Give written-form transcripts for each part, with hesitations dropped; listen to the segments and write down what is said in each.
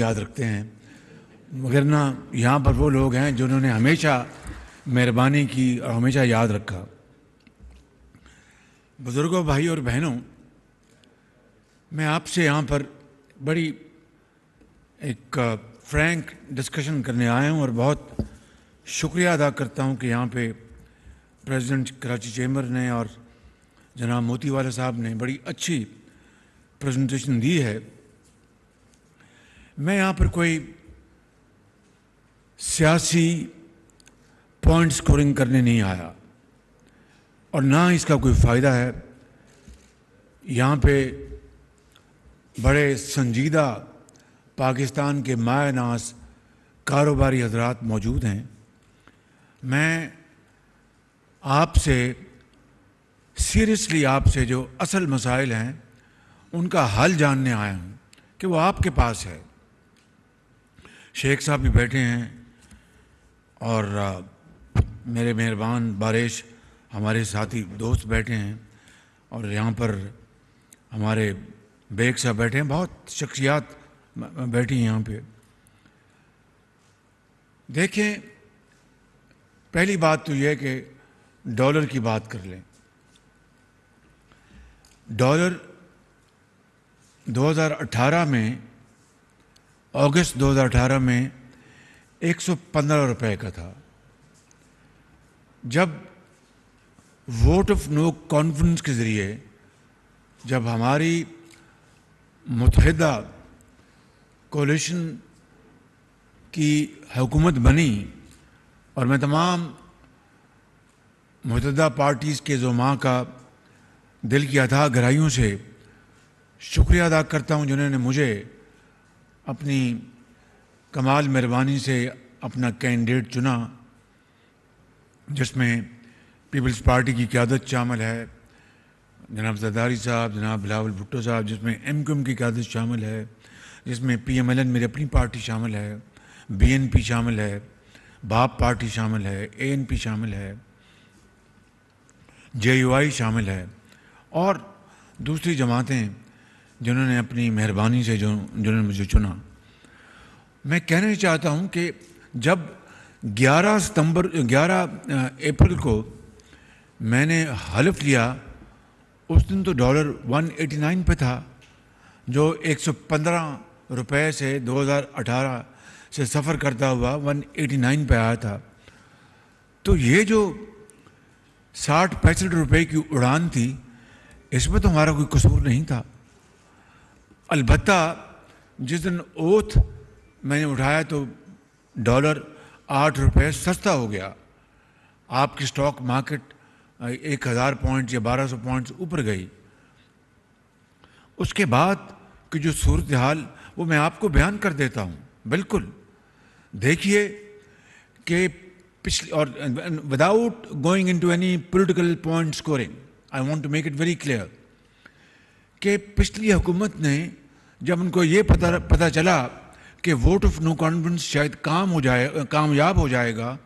یاد رکھتے ہیں، مگر نہ یہاں پر وہ لوگ ہیں جنہوں نے ہمیشہ مہربانی کی اور ہمیشہ یاد رکھا۔ بزرگوں، بھائی اور بہنوں، میں آپ سے یہاں پر بڑی ایک فرینک ڈسکشن کرنے آیا ہوں، اور بہت شکریہ ادا کرتا ہوں کہ یہاں پہ پریزیڈنٹ کراچی چیمبر نے اور جناب موتی والا صاحب نے بڑی اچھی پریزنٹیشن دی ہے۔ میں یہاں پر کوئی سیاسی پوائنٹ سکورنگ کرنے نہیں آیا، اور نہ اس کا کوئی فائدہ ہے۔ یہاں پہ بڑے سنجیدہ پاکستان کے مایہ ناز کاروباری حضرات موجود ہیں۔ میں آپ سے سیریسلی آپ سے جو اصل مسائل ہیں ان کا حل جاننے آیا ہوں کہ وہ آپ کے پاس ہے۔ شیخ صاحب بھی بیٹھے ہیں اور میرے مہربان بارش ہمارے ساتھی دوست بیٹھے ہیں، اور یہاں پر ہمارے بیگ صاحب بیٹھے ہیں، بہت شخصیات بیٹھی ہیں یہاں پہ۔ دیکھیں، پہلی بات تو یہ کہ ڈالر کی بات کر لیں۔ ڈالر 2018 میں، اگست 2018 میں 115 روپے کا تھا۔ جب ووٹ آف نو کانفیڈنس کے ذریعے جب ہماری متحدہ کولیشن کی حکومت بنی، اور میں تمام متحدہ پارٹیز کے زعماء کا دل کی اتھاہ گہرائیوں سے شکریہ ادا کرتا ہوں جنہوں نے مجھے اپنی کمال مہربانی سے اپنا کینڈیڈیٹ چنا، جس میں پیپلز پارٹی کی قیادت شامل ہے، جناب زرداری صاحب، جناب بلاول بھٹو صاحب، جس میں ایم کیو ایم کی قیادت شامل ہے، جس میں پی ایم ایل این میری اپنی پارٹی شامل ہے، بی این پی شامل ہے، باپ پارٹی شامل ہے، اے این پی شامل ہے، جے یو آئی شامل ہے، اور دوسری جماعتیں جنہوں نے اپنی مہربانی سے جنہوں نے مجھے چنا۔ میں کہنا چاہتا ہوں کہ جب 11 اپریل کو میں نے حلف لیا، اس دن تو ڈالر 189 پہ تھا، جو 115 روپے سے 2018 سے سفر کرتا ہوا 189 پہ آیا تھا۔ تو یہ جو 60-65 روپے کی اڑان تھی، اس میں تو ہمارا کوئی قصور نہیں تھا۔ البتہ جس دن اوتھ میں نے اٹھایا تو ڈالر 8 روپے سستا ہو گیا، آپ کی سٹاک مارکیٹ 1000 پوائنٹ یا 1200 پوائنٹس اوپر گئی۔ اس کے بعد کی جو صورتحال وہ میں آپ کو بیان کر دیتا ہوں۔ بالکل دیکھیے کہ اور without going into any political point scoring, I want to make it very clear کہ پچھلی حکومت نے جب ان کو یہ پتہ چلا کہ ووٹ آف نو کانفیڈنس شاید کامیاب ہو جائے گا،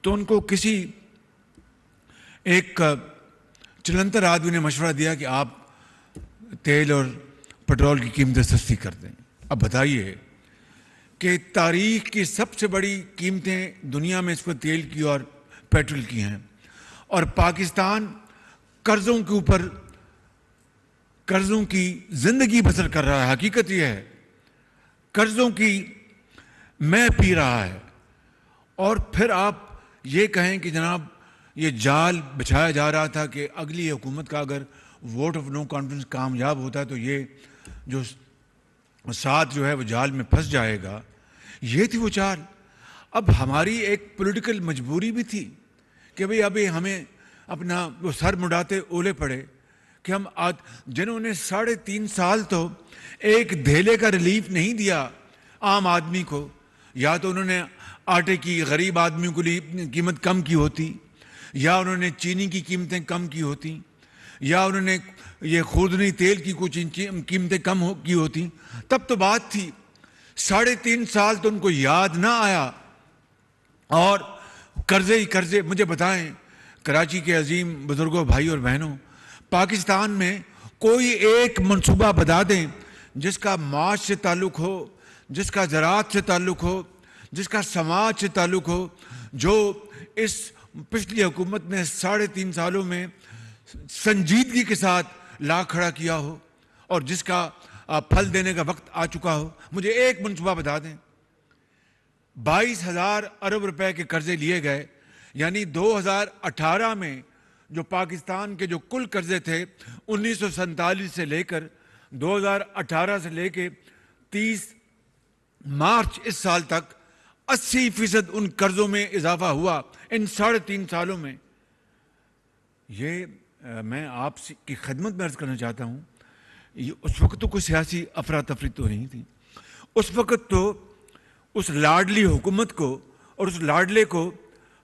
تو ان کو کسی ایک چلنتر آدمی نے مشورہ دیا کہ آپ تیل اور پٹرول کی قیمتیں سستی کر دیں۔ اب بتائیے کہ تاریخ کی سب سے بڑی قیمتیں دنیا میں اس وقت تیل کی اور پیٹرول کی ہیں، اور پاکستان قرضوں کے اوپر قرضوں کی زندگی بسر کر رہا ہے۔ حقیقت یہ ہے قرضوں کی میں پی رہا ہے، اور پھر آپ یہ کہیں کہ جناب یہ جال بچھایا جا رہا تھا کہ اگلی حکومت کا اگر ووٹ آف نو کانفیڈنس کامیاب ہوتا ہے تو یہ جو ساتھ جو ہے وہ جال میں پھنس جائے گا۔ یہ تھی وہ چال۔ اب ہماری ایک پولیٹیکل مجبوری بھی تھی کہ بھئی ابھی ہمیں اپنا وہ سر مڈاتے اولے پڑے کہ ہم جنہوں نے 3.5 سال تو ایک دھیلے کا ریلیف نہیں دیا عام آدمی کو، یا تو انہوں نے آٹے کی غریب آدمیوں کے لیے قیمت کم کی ہوتی، یا انہوں نے چینی کی قیمتیں کم کی ہوتی، یا انہوں نے یہ خوردنی تیل کی کچھ قیمتیں کم کی ہوتی، تب تو بات تھی۔ 3.5 سال تو ان کو یاد نہ آیا، اور قرضے ہی قرضے۔ مجھے بتائیں کراچی کے عظیم بزرگوں، بھائی اور بہنوں، پاکستان میں کوئی ایک منصوبہ بتا دیں جس کا معاش سے تعلق ہو، جس کا زراعت سے تعلق ہو، جس کا سماج سے تعلق ہو، جو اس پچھلی حکومت نے 3.5 سالوں میں سنجیدگی کے ساتھ لا کھڑا کیا ہو اور جس کا پھل دینے کا وقت آ چکا ہو. مجھے ایک منصوبہ بتا دیں. 22,000 ارب روپے کے قرضے لیے گئے، یعنی 2018 میں جو پاکستان کے جو کل قرضے تھے 1947 سے لے کر 2018 سے لے کے 30 مارچ اس سال تک 80% ان قرضوں میں اضافہ ہوا ان 3.5 سالوں میں. یہ میں آپ کی خدمت میں عرض کرنا چاہتا ہوں، اس وقت تو کوئی سیاسی افراتفری تو نہیں تھی. اس وقت تو اس لاڈلی حکومت کو اور اس لاڈلے کو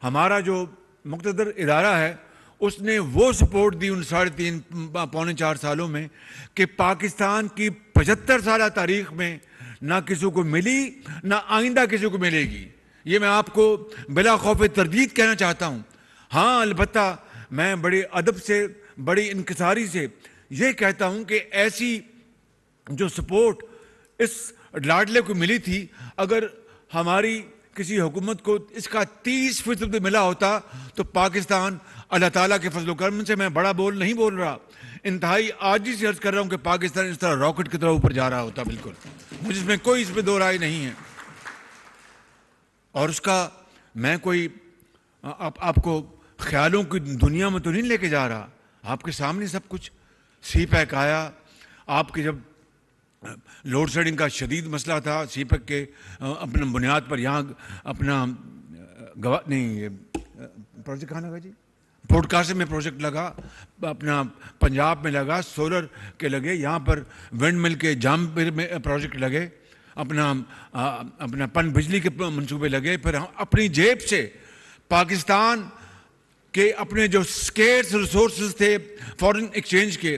ہمارا جو مقتدر ادارہ ہے اس نے وہ سپورٹ دی ان 3.5-4 سالوں میں کہ پاکستان کی 75 سالہ تاریخ میں نہ کسی کو ملی نہ آئندہ کسی کو ملے گی. یہ میں آپ کو بلا خوف تردید کہنا چاہتا ہوں. ہاں البتہ میں بڑے ادب سے، بڑی انکساری سے یہ کہتا ہوں کہ ایسی جو سپورٹ اس لاڈلے کو ملی تھی، اگر ہماری کسی حکومت کو اس کا 30% ملا ہوتا تو پاکستان اللہ تعالیٰ کے فضل و کرم سے، میں بڑا نہیں بول رہا، انتہائی عاجزی سے عرض کر رہا ہوں کہ پاکستان اس طرح راکٹ کی طرح اوپر جا رہا ہوتا. بالکل مجھے اس میں کوئی دو رائے نہیں ہے. اور اس کا میں کوئی آپ کو خیالوں کی دنیا میں تو نہیں لے کے جا رہا. آپ کے سامنے سب کچھ. سی پیک آیا، آپ کے جب لوڈ شیڈنگ کا شدید مسئلہ تھا، سی پیک کے اپنے بنیاد پر یہاں اپنا یہ پروجیکٹ کہاں لگا جی، پورٹ قاسم میں پروجیکٹ لگا، اپنا پنجاب میں لگا، سولر کے لگے، یہاں پر ونڈ مل کے جام میں پروجیکٹ لگے، اپنا پن بجلی کے منصوبے لگے. پھر ہم اپنی جیب سے پاکستان کے اپنے جو سکیئرس ریسورسز تھے فارن ایکسچینج کے،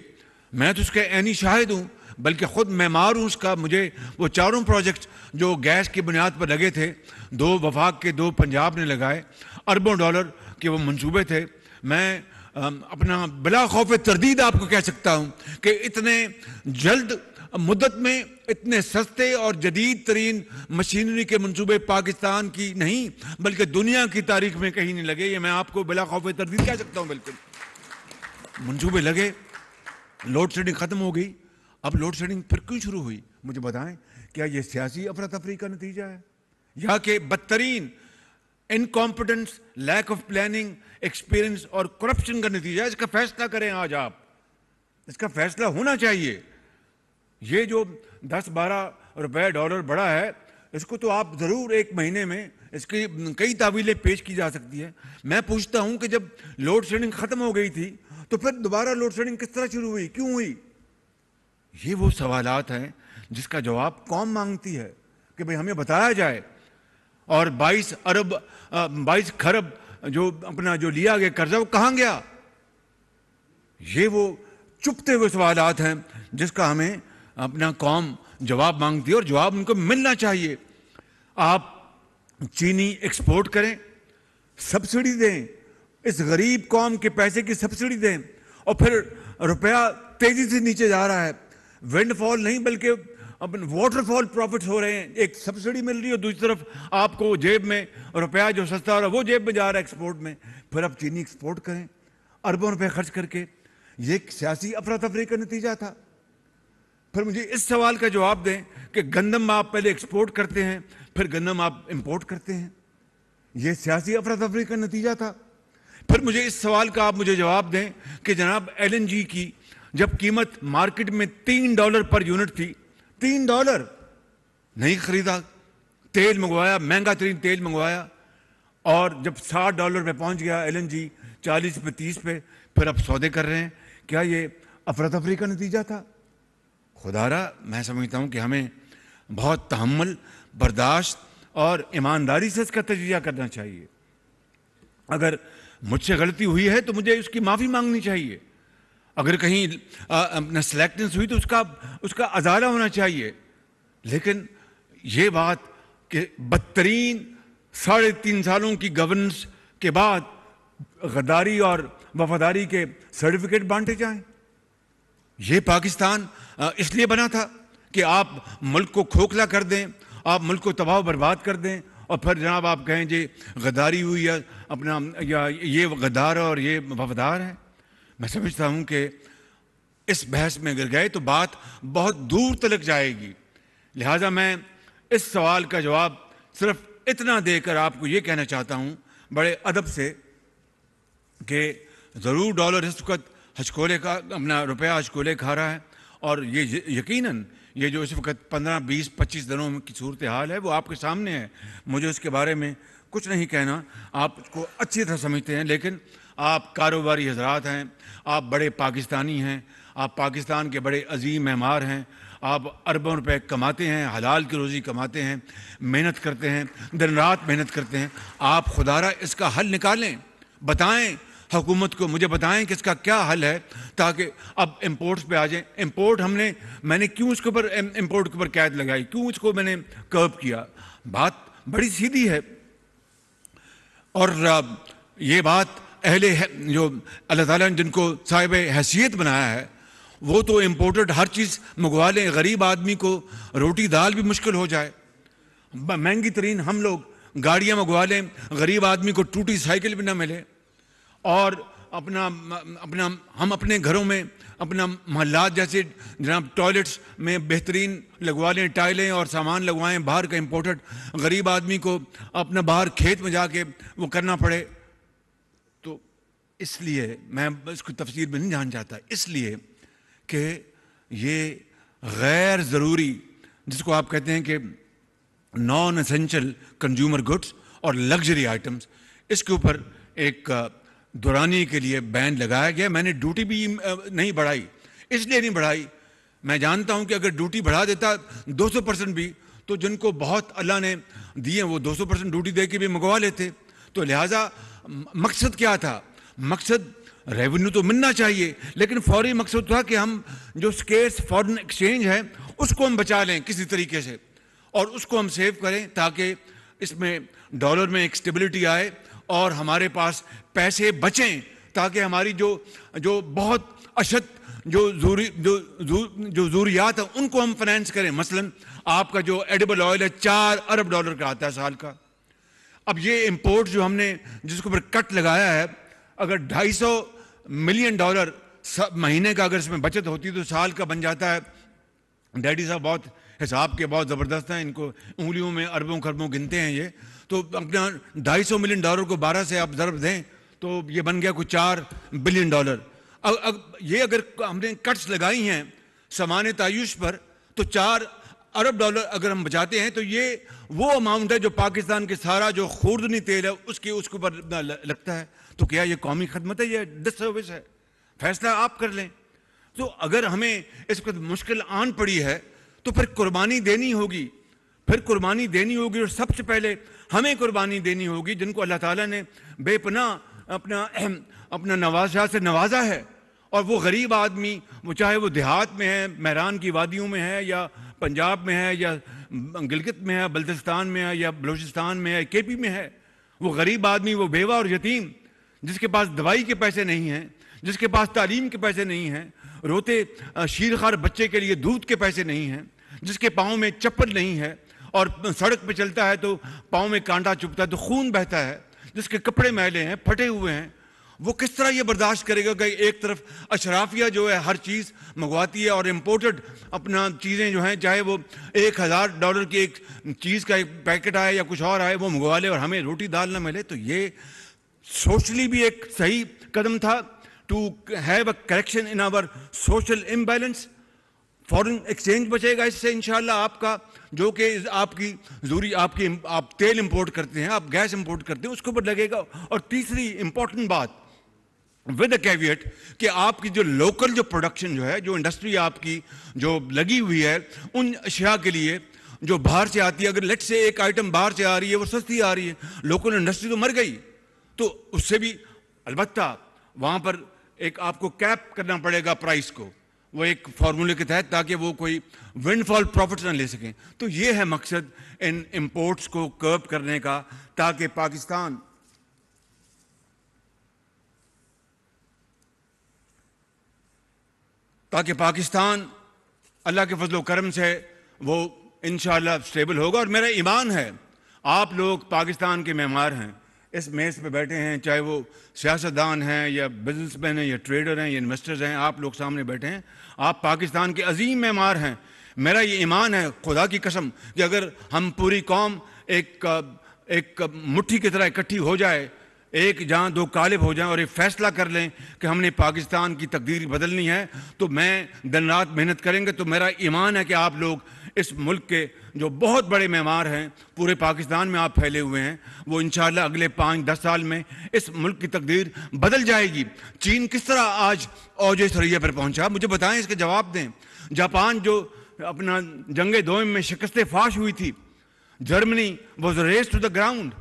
میں تو اس کے عینی شاہد ہوں، بلکہ خود معمار ہوں اس کا. مجھے وہ 4 پروجیکٹ جو گیس کی بنیاد پر لگے تھے، 2 وفاق کے، 2 پنجاب نے لگائے، اربوں ڈالر کے وہ منصوبے تھے. میں اپنا بلا خوف تردید آپ کو کہہ سکتا ہوں کہ اتنے جلد مدت میں اتنے سستے اور جدید ترین مشینری کے منصوبے پاکستان کی نہیں بلکہ دنیا کی تاریخ میں کہیں نہیں لگے. یہ میں آپ کو بلا خوف تردید کہہ سکتا ہوں. بالکل منصوبے لگے، لوڈ شیڈنگ ختم ہو گئی. اب لوڈ شیڈنگ پھر کیوں شروع ہوئی؟ مجھے بتائیں، کیا یہ سیاسی افراتفری کا نتیجہ ہے یا کہ بدترین incompetence, lack of planning, experience اور کرپشن کا نتیجہ ہے؟ اس کا فیصلہ کریں آج آپ. اس کا فیصلہ ہونا چاہیے. یہ جو 10-12 روپے ڈالر بڑھا ہے، اس کو تو آپ ضرور ایک مہینے میں اس کی کئی تعویلیں پیش کی جا سکتی ہیں. میں پوچھتا ہوں کہ جب لوڈ شیڈنگ ختم ہو گئی تھی تو پھر دوبارہ لوڈ شیڈنگ کس طرح شروع ہوئی، کیوں ہوئی؟ یہ وہ سوالات ہیں جس کا جواب قوم مانگتی ہے کہ بھئی ہمیں بتایا جائے. اور 22 کھرب جو اپنا جو لیا گیا قرضہ وہ کہاں گیا؟ یہ وہ چپتے ہوئے سوالات ہیں جس کا ہمیں اپنا قوم جواب مانگتی ہے اور جواب ان کو ملنا چاہیے. آپ چینی ایکسپورٹ کریں، سبسڈی دیں، اس غریب قوم کے پیسے کی سبسڈی دیں، اور پھر روپیہ تیزی سے نیچے جا رہا ہے. ونڈ فال نہیں بلکہ واٹر فال پروفٹس ہو رہے ہیں. ایک سبسڈی مل رہی ہے اور دوسری طرف آپ کو جیب میں روپیہ جو سستا ہو رہا ہے وہ جیب میں جا رہا ہے ایکسپورٹ میں. پھر آپ چینی ایکسپورٹ کریں اربوں روپے خرچ کر کے. یہ ایک سیاسی افراتفری کا نتیجہ تھا. پھر مجھے اس سوال کا جواب دیں کہ گندم آپ پہلے ایکسپورٹ کرتے ہیں پھر گندم آپ امپورٹ کرتے ہیں، یہ سیاسی افراتفری کا نتیجہ تھا. پھر مجھے اس سوال کا آپ مجھے جواب دیں کہ جناب LNG کی جب قیمت مارکیٹ میں $3 پر یونٹ تھی، $3 نہیں خریدا، تیل منگوایا، مہنگا ترین تیل منگوایا، اور جب $60 پہ پہنچ گیا LNG 40 پہ 30 پہ، پھر اب سودے کر رہے ہیں. کیا یہ افراتفری کا نتیجہ تھا؟ خدا را میں سمجھتا ہوں کہ ہمیں بہت تحمل، برداشت اور ایمانداری سے اس کا تجزیہ کرنا چاہیے. اگر مجھ سے غلطی ہوئی ہے تو مجھے اس کی معافی مانگنی چاہیے. اگر کہیں اپنا سلیکٹنس ہوئی تو اس کا ازالہ ہونا چاہیے. لیکن یہ بات کہ بدترین 3.5 سالوں کی گورننس کے بعد غداری اور وفاداری کے سرٹیفکیٹ بانٹے جائیں، یہ پاکستان اس لیے بنا تھا کہ آپ ملک کو کھوکھلا کر دیں آپ ملک کو تباہ و برباد کر دیں اور پھر جناب آپ کہیں جی غداری ہوئی یا اپنا یا یہ غدار اور یہ وفادار ہے. میں سمجھتا ہوں کہ اس بحث میں اگر گئے تو بات بہت دور تلک جائے گی. لہٰذا میں اس سوال کا جواب صرف اتنا دے کر آپ کو یہ کہنا چاہتا ہوں بڑے ادب سے کہ ضرور ڈالر اس وقت ہچکولے کا اپنا روپیہ ہچکولے کھا رہا ہے، اور یہ یقیناً یہ جو اس وقت 15 20 25 دنوں کی صورتحال ہے وہ آپ کے سامنے ہے. مجھے اس کے بارے میں کچھ نہیں کہنا، آپ اس کو اچھی طرح سمجھتے ہیں، لیکن آپ کاروباری حضرات ہیں، آپ بڑے پاکستانی ہیں، آپ پاکستان کے بڑے عظیم معمار ہیں، آپ اربوں روپے کماتے ہیں، حلال کی روزی کماتے ہیں، محنت کرتے ہیں، دن رات محنت کرتے ہیں. آپ خدارہ اس کا حل نکالیں، بتائیں حکومت کو، مجھے بتائیں کہ اس کا کیا حل ہے تاکہ اب امپورٹس پہ آ جائیں. امپورٹ میں نے کیوں اس کے اوپر امپورٹ کے اوپر قید لگائی، کیوں اس کو میں نے کرب کیا؟ بات بڑی سیدھی ہے. اور یہ بات جو اللہ تعالیٰ نے جن کو صاحب حیثیت بنایا ہے وہ تو امپورٹڈ ہر چیز منگوا لیں. غریب آدمی کو روٹی دال بھی مشکل ہو جائے، مہنگی ترین ہم لوگ گاڑیاں منگوا لیں، غریب آدمی کو ٹوٹی سائیکل بھی نہ ملے، اور ہم اپنے گھروں میں اپنا محلات جیسے جناب ٹوائلٹس میں بہترین لگوا لیں، ٹائلیں اور سامان لگوائیں باہر کا امپورٹڈ. غریب آدمی کو اپنا باہر کھیت میں جا کے وہ کرنا پڑے. تو اس لیے میں اس کو تفصیل میں نہیں جاننا چاہتا، اس لیے کہ یہ غیر ضروری جس کو آپ کہتے ہیں کہ نان اسینشل کنزیومر گڈس اور لگژری آئٹمس، اس کے اوپر ایک دورانی کے لیے بین لگایا گیا. میں نے ڈیوٹی بھی نہیں بڑھائی، اس لیے نہیں بڑھائی، میں جانتا ہوں کہ اگر ڈیوٹی بڑھا دیتا 200% بھی تو جن کو بہت اللہ نے دیے وہ 200% ڈیوٹی دے کے بھی منگوا لیتے. تو لہٰذا مقصد کیا تھا؟ مقصد ریونیو تو ملنا چاہیے، لیکن فوری مقصد تھا کہ ہم جو سکیئرس فارن ایکسچینج ہے اس کو ہم بچا لیں کسی طریقے سے، اور اس کو ہم سیو کریں تاکہ اس میں ڈالر میں ایک سٹیبلٹی آئے اور ہمارے پاس پیسے بچیں تاکہ ہماری جو بہت اشد جو ضروریات ہیں ان کو ہم فائنینس کریں. مثلا آپ کا جو ایڈیبل آئل ہے 4 ارب ڈالر کا آتا ہے سال کا. اب یہ امپورٹ جو ہم نے جس کے اوپر کٹ لگایا ہے، اگر $250 ملین مہینے کا اگر اس میں بچت ہوتی تو سال کا بن جاتا ہے. ڈیڈی صاحب بہت حساب کے بہت زبردست ہیں، ان کو انگلیوں میں اربوں خربوں گنتے ہیں یہ. تو اپنا $250 ملین کو 12 سے آپ ضرب دیں تو یہ بن گیا کوئی $4 بلین. اب یہ اگر ہم نے کٹس لگائی ہیں سامان تعیش پر تو $4 ارب اگر ہم بچاتے ہیں تو یہ وہ اماؤنٹ ہے جو پاکستان کے سارا جو خوردنی تیل ہے اس کے اوپر لگتا ہے. تو کیا یہ قومی خدمت ہے، یہ ڈس سروس ہے؟ فیصلہ آپ کر لیں. تو اگر ہمیں اس وقت مشکل آن پڑی ہے تو پھر قربانی دینی ہوگی، اور سب سے پہلے ہمیں قربانی دینی ہوگی جن کو اللہ تعالیٰ نے بے پناہ اپنا نوازشات سے نوازا ہے. اور وہ غریب آدمی، وہ چاہے وہ دیہات میں ہے، میران کی وادیوں میں ہے، یا پنجاب میں ہے، یا گلگت میں ہے، بلتستان میں ہے، یا بلوچستان میں ہے، کے پی میں ہے، وہ غریب آدمی، وہ بیوہ اور یتیم جس کے پاس دوائی کے پیسے نہیں ہیں، جس کے پاس تعلیم کے پیسے نہیں ہیں، روتے شیرخوار بچے کے لیے دودھ کے پیسے نہیں ہیں، جس کے پاؤں میں چپل نہیں ہے اور سڑک پہ چلتا ہے تو پاؤں میں کانٹا چبھتا ہے تو خون بہتا ہے، جس کے کپڑے میلے ہیں، پھٹے ہوئے ہیں، وہ کس طرح یہ برداشت کرے گا کہ ایک طرف اشرافیہ جو ہے ہر چیز منگواتی ہے اور امپورٹڈ اپنا چیزیں جو ہیں چاہے وہ $1000 کی ایک چیز کا ایک پیکٹ آئے یا کچھ اور آئے وہ منگوا لے اور ہمیں روٹی دال نہ ملے. تو یہ سوشلی بھی ایک صحیح قدم تھا to have a correction in our social imbalance. Foreign exchange بچے گا اس سے انشاءاللہ آپ کا، جو کہ آپ کی ضروری آپ تیل امپورٹ کرتے ہیں، آپ گیس امپورٹ کرتے ہیں، اس کے اوپر لگے گا. اور تیسری امپورٹنٹ بات ود اے کیویٹ کہ آپ کی جو لوکل جو پروڈکشن جو ہے، جو انڈسٹری آپ کی جو لگی ہوئی ہے ان اشیاء کے لیے جو باہر سے آتی ہے، اگر لیٹ سے ایک آئٹم باہر سے آ رہی ہے وہ سستی آ رہی ہے، لوکل انڈسٹری تو مر گئی، تو اس سے بھی البتہ وہاں پر ایک آپ کو کیپ کرنا پڑے گا پرائس کو، وہ ایک فارمولے کے تحت، تاکہ وہ کوئی ونڈ فال پروفٹس نہ لے سکیں. تو یہ ہے مقصد ان امپورٹس کو کرب کرنے کا، تاکہ پاکستان اللہ کے فضل و کرم سے وہ انشاءاللہ اسٹیبل ہوگا. اور میرا ایمان ہے آپ لوگ پاکستان کے معمار ہیں, اس میز پہ بیٹھے ہیں, چاہے وہ سیاستدان ہیں یا بزنس مین ہیں یا ٹریڈر ہیں یا انویسٹرز ہیں, آپ لوگ سامنے بیٹھے ہیں, آپ پاکستان کے عظیم معمار ہیں. میرا یہ ایمان ہے خدا کی قسم کہ اگر ہم پوری قوم ایک مٹھی کی طرح اکٹھی ہو جائے, ایک جہاں دو غالب ہو جائیں اور ایک فیصلہ کر لیں کہ ہم نے پاکستان کی تقدیر بدلنی ہے, تو میں دن رات محنت کریں گے. تو میرا ایمان ہے کہ آپ لوگ اس ملک کے جو بہت بڑے معمار ہیں, پورے پاکستان میں آپ پھیلے ہوئے ہیں, وہ انشاءاللہ اگلے 5-10 سال میں اس ملک کی تقدیر بدل جائے گی. چین کس طرح آج اوج ثریا پر پہنچا, مجھے بتائیں, اس کے جواب دیں. جاپان جو اپنا جنگ دوئم میں شکست فاش ہوئی تھی, Germany was razed to the ground,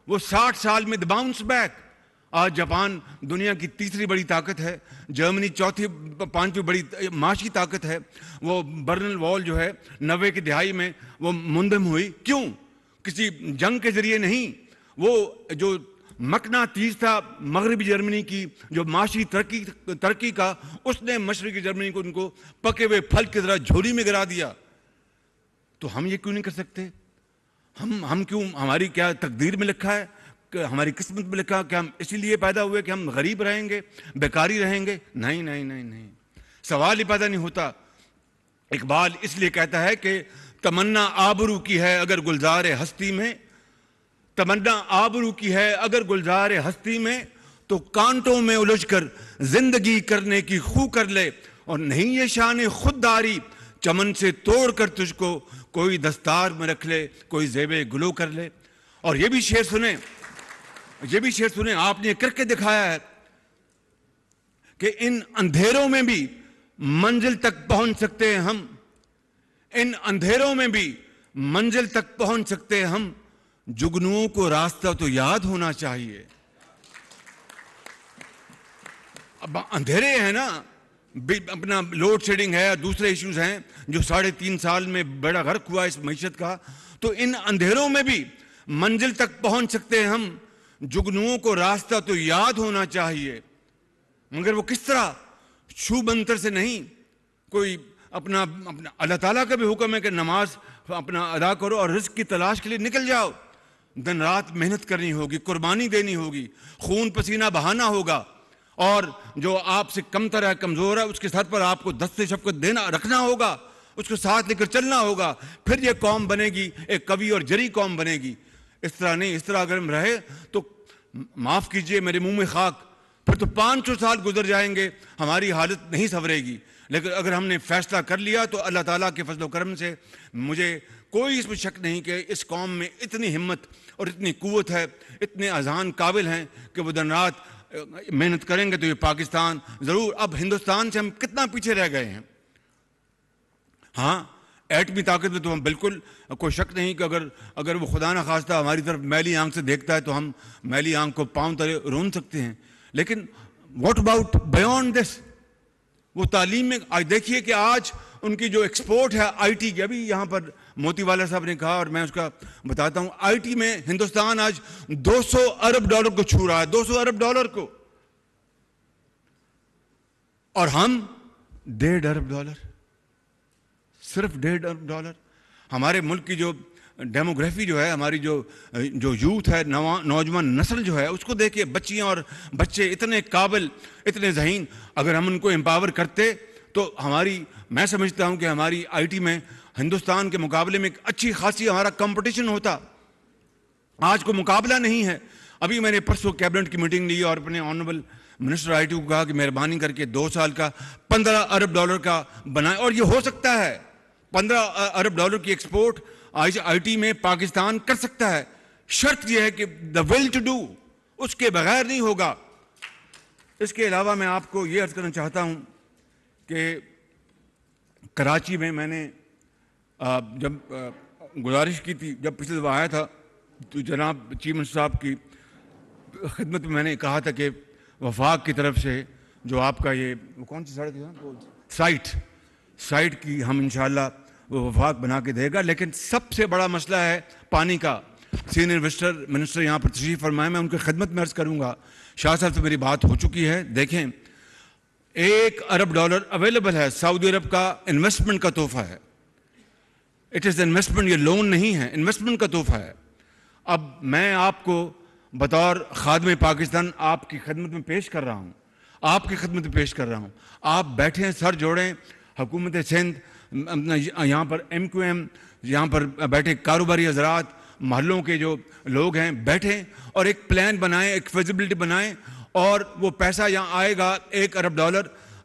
وہ 60 سال میں باؤنس بیک. آج جاپان دنیا کی تیسری بڑی طاقت ہے, جرمنی چوتھی 5ویں بڑی معاشی طاقت ہے. وہ برلن وال جو ہے 90 کی دہائی میں وہ منہدم ہوئی, کیوں؟ کسی جنگ کے ذریعے نہیں. وہ جو مقناطیس تھا مغربی جرمنی کی جو معاشی ترقی کا, اس نے مشرقی جرمنی کو ان کو پکے ہوئے پھل کی طرح جھولی میں گرا دیا. تو ہم یہ کیوں نہیں کر سکتے؟ ہم کیوں, ہماری کیا تقدیر میں لکھا ہے, کہ ہماری قسمت میں لکھا کہ ہم اسی لیے پیدا ہوئے کہ ہم غریب رہیں گے, بیکاری رہیں گے؟ نہیں نہیں نہیں نہیں, سوال ہی پیدا نہیں ہوتا. اقبال اس لیے کہتا ہے کہ تمنا آبرو کی ہے اگر گلزار ہستی میں, تمنا آبرو کی ہے اگر گلزار ہستی میں, تو کانٹوں میں الجھ کر زندگی کرنے کی خو کر لے. اور نہیں یہ شان خودداری چمن سے توڑ کر تجھ کو کوئی دستار میں رکھ لے, کوئی زیب گلو کر لے. اور یہ بھی شعر سنیں, یہ بھی شعر سنیں, آپ نے کر کے دکھایا ہے کہ ان اندھیروں میں بھی منزل تک پہنچ سکتے ہیں ہم, ان اندھیروں میں بھی منزل تک پہنچ سکتے ہیں ہم, جگنوؤں کو راستہ تو یاد ہونا چاہیے. اب اندھیرے ہیں نا, اپنا لوڈ شیڈنگ ہے, دوسرے ایشوز ہیں جو 3.5 سال میں بڑا غرق ہوا اس معیشت کا. تو ان اندھیروں میں بھی منزل تک پہنچ سکتے ہیں ہم, جگنوؤں کو راستہ تو یاد ہونا چاہیے. مگر وہ کس طرح؟ چھو منتر سے نہیں. کوئی اپنا اللہ تعالیٰ کا بھی حکم ہے کہ نماز اپنا ادا کرو اور رزق کی تلاش کے لیے نکل جاؤ. دن رات محنت کرنی ہوگی, قربانی دینی ہوگی, خون پسینہ بہانا ہوگا, اور جو آپ سے کمتر ہے, کمزور ہے, اس کے سر پر آپ کو دست شفقت رکھنا ہوگا, اس کو ساتھ لے کر چلنا ہوگا. پھر یہ قوم بنے گی ایک قوی اور جری قوم بنے گی. اس طرح نہیں. اس طرح اگر ہم رہے تو معاف کیجئے میرے منہ میں خاک, پھر تو 500 سال گزر جائیں گے, ہماری حالت نہیں سنورے گی. لیکن اگر ہم نے فیصلہ کر لیا تو اللہ تعالیٰ کے فضل و کرم سے مجھے کوئی اس میں شک نہیں کہ اس قوم میں اتنی ہمت اور اتنی قوت ہے, اتنے اذہان قابل ہیں کہ وہ دن رات محنت کریں گے تو یہ پاکستان ضرور. اب ہندوستان سے ہم کتنا پیچھے رہ گئے ہیں. ہاں, ایٹمی طاقت میں تو ہم بالکل کوئی شک نہیں کہ اگر وہ خدا نہ خواستہ ہماری طرف میلی آنکھ سے دیکھتا ہے تو ہم میلی آنکھ کو پاؤں تلے رون سکتے ہیں. لیکن واٹ اباؤٹ بیونڈ دس؟ وہ تعلیم میں دیکھیے کہ آج ان کی جو ایکسپورٹ ہے آئی ٹی کی, ابھی یہاں پر موتی والا صاحب نے کہا اور میں اس کا بتاتا ہوں, آئی ٹی میں ہندوستان آج $200 ارب کو چھو رہا ہے, $200 ارب کو, اور ہم $1.5 ارب, صرف $1.5 ارب. ہمارے ملک کی جو ڈیموگرافی جو ہے, ہماری جو یوتھ ہے, نوجوان نسل جو ہے, اس کو دیکھیں, بچیاں اور بچے اتنے قابل, اتنے ذہین. اگر ہم ان کو امپاور کرتے تو میں سمجھتا ہوں کہ ہماری آئی ٹی میں ہندوستان کے مقابلے میں ایک اچھی خاصی ہمارا کمپٹیشن ہوتا. آج کو مقابلہ نہیں ہے. ابھی میں نے پرسوں کیبنٹ کی میٹنگ لی اور اپنے آنریبل منسٹر آئی ٹی کو کہا کہ مہربانی کر کے 2 سال کا $15 ارب کا بنائیں, اور یہ ہو سکتا ہے. $15 ارب کی ایکسپورٹ آئی ٹی میں پاکستان کر سکتا ہے. شرط یہ ہے کہ دا ول ٹو ڈو, اس کے بغیر نہیں ہوگا. اس کے علاوہ میں آپ کو یہ عرض کرنا چاہتا ہوں کہ کراچی میں نے جب گزارش کی تھی, جب پچھلے دفعہ آیا تھا تو جناب چیف منسٹر صاحب کی خدمت میں نے کہا تھا کہ وفاق کی طرف سے جو آپ کا یہ کون سی سڑک ہے, سائٹ کی ہم انشاءاللہ وہ وفاق بنا کے دے گا. لیکن سب سے بڑا مسئلہ ہے پانی کا. سینئر منسٹر یہاں پر تشریف فرمائے, میں ان کی خدمت میں عرض کروں گا. شاہ صاحب سے میری بات ہو چکی ہے. دیکھیں, $1 ارب اویلیبل ہے, سعودی عرب کا انویسٹمنٹ کا تحفہ ہے. اٹ از انویسٹمنٹ, یہ لون نہیں ہے, انویسٹمنٹ کا تحفہ ہے. اب میں آپ کو بطور خادم پاکستان آپ کی خدمت میں پیش کر رہا ہوں, آپ کی خدمت میں پیش کر رہا ہوں. آپ بیٹھیں, سر جوڑیں, حکومت سندھ, یہاں پر MQM, یہاں پر بیٹھے کاروباری حضرات, محلوں کے جو لوگ ہیں, بیٹھیں اور ایک پلان بنائیں, ایک فیزیبلٹی بنائیں, اور وہ پیسہ یہاں آئے گا, $1 ارب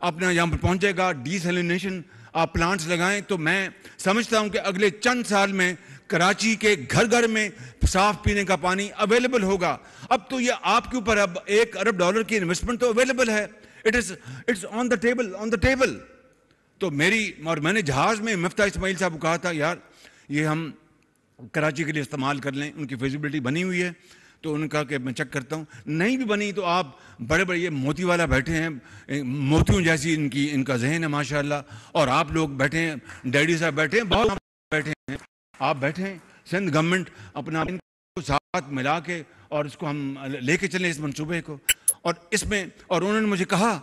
اپنا یہاں پر پہنچے گا. ڈیسیلینیشن آپ پلانٹس لگائیں تو میں سمجھتا ہوں کہ اگلے چند سال میں کراچی کے گھر گھر میں صاف پینے کا پانی اویلیبل ہوگا. اب تو یہ آپ کے اوپر, اب $1 ارب کی انویسٹمنٹ تو اویلیبل ہے, اٹس آن دا ٹیبل. تو اور میں نے جہاز میں مفتاح اسماعیل صاحب کو کہا تھا, یار یہ ہم کراچی کے لیے استعمال کر لیں, ان کی فیزیبلٹی بنی ہوئی ہے. تو انہوں نے کہا کہ میں چیک کرتا ہوں, نہیں بھی بنی تو آپ بڑے بڑے, یہ موتی والا بیٹھے ہیں, موتیوں جیسی ان کا ذہن ہے ماشاءاللہ, اور آپ لوگ بیٹھے ہیں, ڈیڈی صاحب بیٹھے ہیں, بہت بیٹھے ہیں, آپ بیٹھے ہیں, سندھ گورنمنٹ اپنا ان کو ساتھ ملا کے اور اس کو ہم لے کے چلیں اس منصوبے کو. اور اس میں, اور انہوں نے مجھے کہا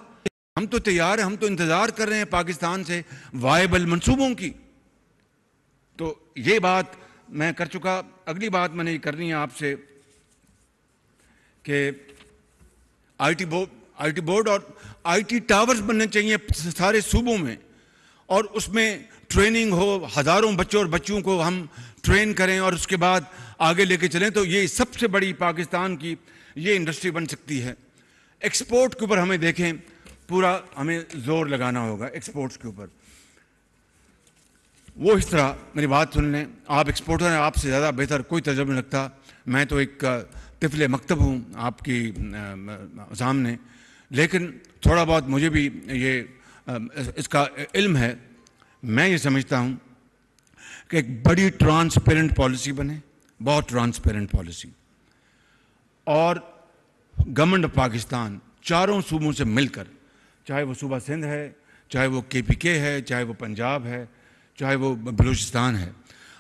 ہم تو تیار ہیں, ہم تو انتظار کر رہے ہیں پاکستان سے وائبل منصوبوں کی. تو یہ بات میں کر چکا. اگلی بات میں نے یہ کرنی ہے آپ سے کہ آئی ٹی بورڈ اور آئی ٹی ٹاورز بننے چاہیے سارے صوبوں میں, اور اس میں ٹریننگ ہو, ہزاروں بچوں اور بچوں کو ہم ٹرین کریں اور اس کے بعد آگے لے کے چلیں. تو یہ سب سے بڑی پاکستان کی یہ انڈسٹری بن سکتی ہے. ایکسپورٹ کے اوپر ہمیں دیکھیں, پورا ہمیں زور لگانا ہوگا ایکسپورٹس کے اوپر. وہ اس طرح میری بات سن لیں, آپ ایکسپورٹر ہیں, آپ سے زیادہ بہتر کوئی تجربہ نہیں رکھتا, میں تو ایک طفل مکتب ہوں آپ کی سامنے, لیکن تھوڑا بہت مجھے بھی یہ اس کا علم ہے. میں یہ سمجھتا ہوں کہ ایک بڑی ٹرانسپیرنٹ پالیسی بنے, بہت ٹرانسپیرنٹ پالیسی, اور گورنمنٹ آف پاکستان چاروں صوبوں سے مل کر, چاہے وہ صوبہ سندھ ہے, چاہے وہ KPK ہے, چاہے وہ پنجاب ہے, چاہے وہ بلوچستان ہے,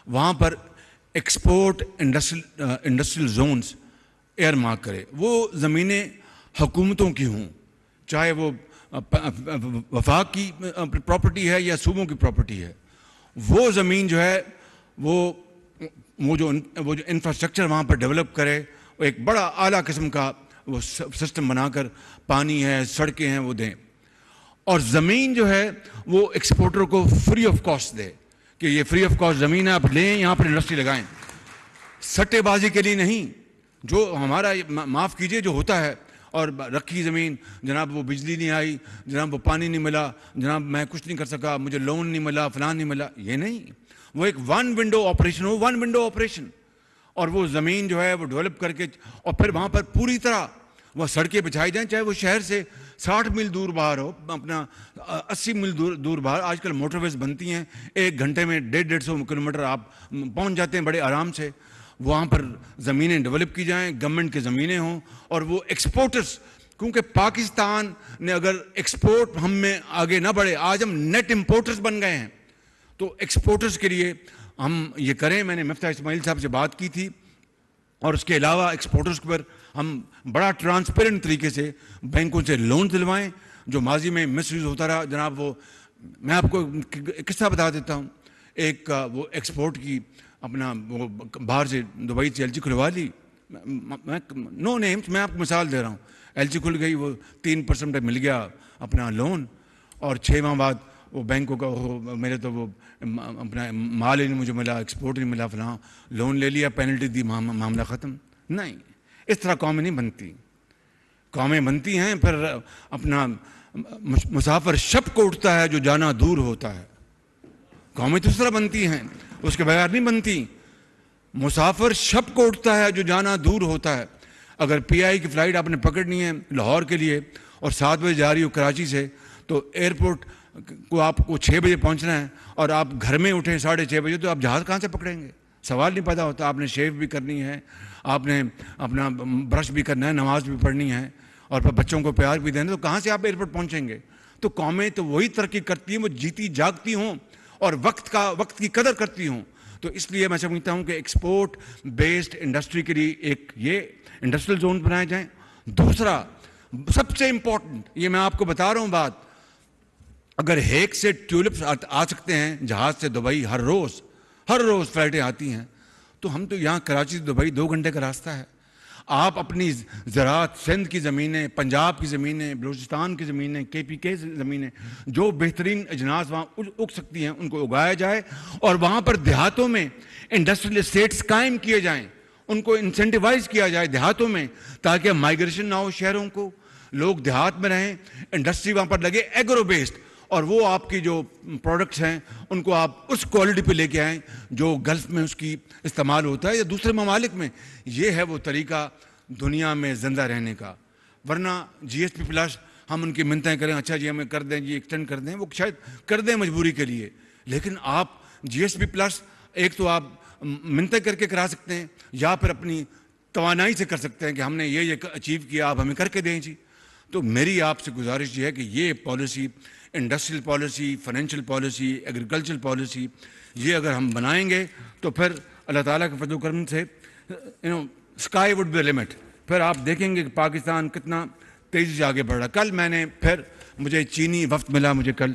وہاں پر export industrial zones earmark کرے. وہ زمینیں حکومتوں کی ہوں, چاہے وہ وفاق کی پراپرٹی ہے یا صوبوں کی پراپرٹی ہے. وہ زمین جو ہے وہ جو انفراسٹرکچر وہاں پر ڈیولپ کرے, وہ ایک بڑا اعلیٰ قسم کا وہ سسٹم بنا کر, پانی ہے, سڑکیں ہیں, وہ دیں. اور زمین جو ہے وہ ایکسپورٹر کو فری آف کاسٹ دے, کہ یہ فری آف کاسٹ زمین ہے, آپ لیں, یہاں پر انڈسٹری لگائیں. سٹے بازی کے لیے نہیں, جو ہمارا معاف کیجئے جو ہوتا ہے, اور رکھی زمین, جناب وہ بجلی نہیں آئی, جناب وہ پانی نہیں ملا, جناب میں کچھ نہیں کر سکا, مجھے لون نہیں ملا, فلان نہیں ملا, یہ نہیں. وہ ایک ون ونڈو آپریشن ہو, ون ونڈو آپریشن, اور وہ زمین جو ہے وہ ڈیولپ کر کے, اور پھر وہاں پر پوری طرح وہ سڑکیں بچھائی جائیں, چاہے وہ شہر سے 60 میل دور باہر ہو, اپنا 80 میل دور باہر. آج کل موٹر ویز بنتی ہیں, 1 گھنٹے میں 150 کلومیٹر آپ پہنچ جاتے ہیں بڑے آرام سے. وہاں پر زمینیں ڈیولپ کی جائیں, گورنمنٹ کے زمینیں ہوں, اور وہ ایکسپورٹرز, کیونکہ پاکستان نے اگر ایکسپورٹ ہم میں آگے نہ بڑھے, آج ہم نیٹ امپورٹرز بن گئے ہیں. تو ایکسپورٹرز کے لیے ہم یہ کریں. میں نے مفتاح اسماعیل صاحب سے بات کی تھی, اور اس کے علاوہ ایکسپورٹرز پر ہم بڑا ٹرانسپیرنٹ طریقے سے بینکوں سے لون دلوائیں, جو ماضی میں مس یوز ہوتا رہا. جناب وہ میں آپ کو قصہ بتا دیتا ہوں. ایک وہ ایکسپورٹ کی اپنا وہ باہر سے دبئی سے LG کھلوا لی, نو نیمز, میں آپ کو مثال دے رہا ہوں. LG کھل گئی, وہ 3% پہ مل گیا اپنا لون, اور 6 ماہ بعد وہ بینکوں کا میرے تو وہ اپنا مال ہی نہیں مجھے ملا, ایکسپورٹ نہیں ملا, فلاں لون لے لیا, پینلٹی دی, معاملہ ختم. نہیں, اس طرح قومیں نہیں بنتی. قومیں بنتی ہیں پھر اپنا مسافر شب کو اٹھتا ہے جو جانا دور ہوتا ہے. قومیں تو اس طرح بنتی ہیں, اس کے بغیر نہیں بنتی. مسافر شب کو اٹھتا ہے جو جانا دور ہوتا ہے. اگر PI کی فلائٹ آپ نے پکڑنی ہے لاہور کے لیے, اور 7 بجے جا رہی ہو کراچی سے, تو ایئرپورٹ کو آپ کو 6 بجے پہنچنا ہے, اور آپ گھر میں اٹھیں 6:30 بجے, تو آپ جہاز کہاں سے پکڑیں گے؟ سوال نہیں پیدا ہوتا. آپ نے شیو بھی کرنی ہے, آپ نے اپنا برش بھی کرنا ہے, نماز بھی پڑھنی ہے, اور پھر بچوں کو پیار بھی دینا, تو کہاں سے آپ ایئرپورٹ پہنچیں گے؟ تو قومیں تو وہی ترقی کرتی ہیں وہ جیتی جاگتی ہوں اور وقت کی قدر کرتی ہوں. تو اس لیے میں سمجھتا ہوں کہ ایکسپورٹ بیسڈ انڈسٹری کے لیے ایک یہ انڈسٹریل زون بنائے جائیں. دوسرا سب سے امپورٹنٹ, یہ میں آپ کو بتا رہا ہوں بات, اگر ہیک سے ٹیولپس آ سکتے ہیں جہاز سے دبئی ہر ہر روز فلائٹیں آتی ہیں. تو ہم تو یہاں کراچی سے دبئی 2 گھنٹے کا راستہ ہے. آپ اپنی زراعت، سندھ کی زمینیں، پنجاب کی زمینیں، بلوچستان کی زمینیں، KPK زمینیں، جو بہترین اجناس وہاں اگ سکتی ہیں ان کو اگایا جائے، اور وہاں پر دیہاتوں میں انڈسٹریل اسٹیٹس قائم کیے جائیں، ان کو انسینٹیوائز کیا جائے دیہاتوں میں، تاکہ مائیگریشن نہ ہو شہروں کو، لوگ دیہات میں رہیں، انڈسٹری وہاں پر لگے ایگرو بیسڈ، اور وہ آپ کی جو پروڈکٹس ہیں ان کو آپ اس کوالٹی پہ لے کے آئیں جو گلف میں اس کی استعمال ہوتا ہے یا دوسرے ممالک میں. یہ ہے وہ طریقہ دنیا میں زندہ رہنے کا. ورنہ GSP پلس ہم ان کی منتیں کریں، اچھا جی ہمیں کر دیں، جی ایکسٹینڈ کر دیں، وہ شاید کر دیں مجبوری کے لیے، لیکن آپ GSP پلس ایک تو آپ منتیں کر کے کرا سکتے ہیں، یا پھر اپنی توانائی سے کر سکتے ہیں کہ ہم نے یہ اچیو کیا، آپ ہمیں کر کے دیں جی. تو میری آپ سے گزارش یہ ہے کہ یہ policy, industrial policy, financial policy, agricultural policy, یہ اگر ہم بنائیں گے تو پھر اللہ تعالیٰ کے فضل و کرم سے اسکائی وڈ بی لمٹ. پھر آپ دیکھیں گے کہ پاکستان کتنا تیزی سے آگے بڑھ رہا. کل میں نے مجھے چینی وفد ملا، مجھے کل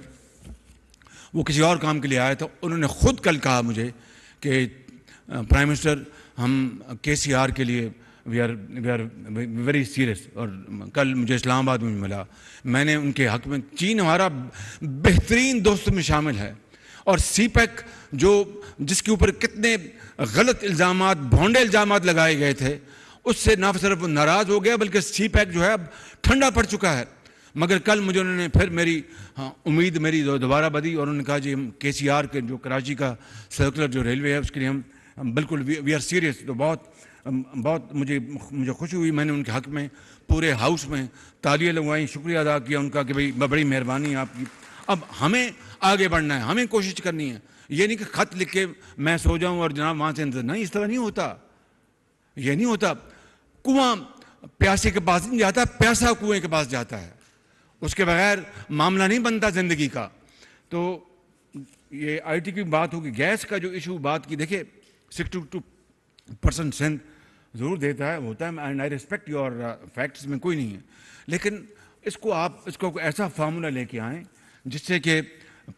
وہ کسی اور کام کے لیے آیا تھا، انہوں نے خود کل کہا مجھے کہ پرائم منسٹر ہم KCR کے لیے وی آر ویری سیریس. اور کل مجھے اسلام آباد میں ملا، میں نے ان کے حق میں، چین ہمارا بہترین دوست میں شامل ہے، اور CPEC جس کے اوپر کتنے غلط الزامات، بھونڈے الزامات لگائے گئے تھے، اس سے نہ صرف ناراض ہو گیا بلکہ CPEC جو ہے اب ٹھنڈا پڑ چکا ہے. مگر کل مجھے انہوں نے پھر میری امید میری دوبارہ بدی، اور انہوں نے کہا جی ہم KCR کے جو کراچی کا سرکولر جو ریلوے ہے اس کے لیے ہم بالکل وی آر سیریس. تو بہت مجھے خوشی ہوئی. میں نے ان کے حق میں پورے ہاؤس میں تالیاں لگوائیں، شکریہ ادا کیا ان کا کہ بھئی بڑی مہربانی ہے آپ کی. اب ہمیں آگے بڑھنا ہے، ہمیں کوشش کرنی ہے. یہ نہیں کہ خط لکھ کے میں سو جاؤں اور جناب وہاں سے نہیں، اس طرح نہیں ہوتا. یہ نہیں ہوتا. کنواں پیاسے کے پاس نہیں جاتا، پیاسا کنویں کے پاس جاتا ہے. اس کے بغیر معاملہ نہیں بنتا زندگی کا. تو یہ IT کی بات ہوگی، گیس کا جو ایشو بات کی، دیکھیں 62% سندھ ضرور دیتا ہے، ہوتا ہے، and I respect your facts, میں کوئی نہیں ہے، لیکن اس کو ایسا فارمولا لے کے آئیں جس سے کہ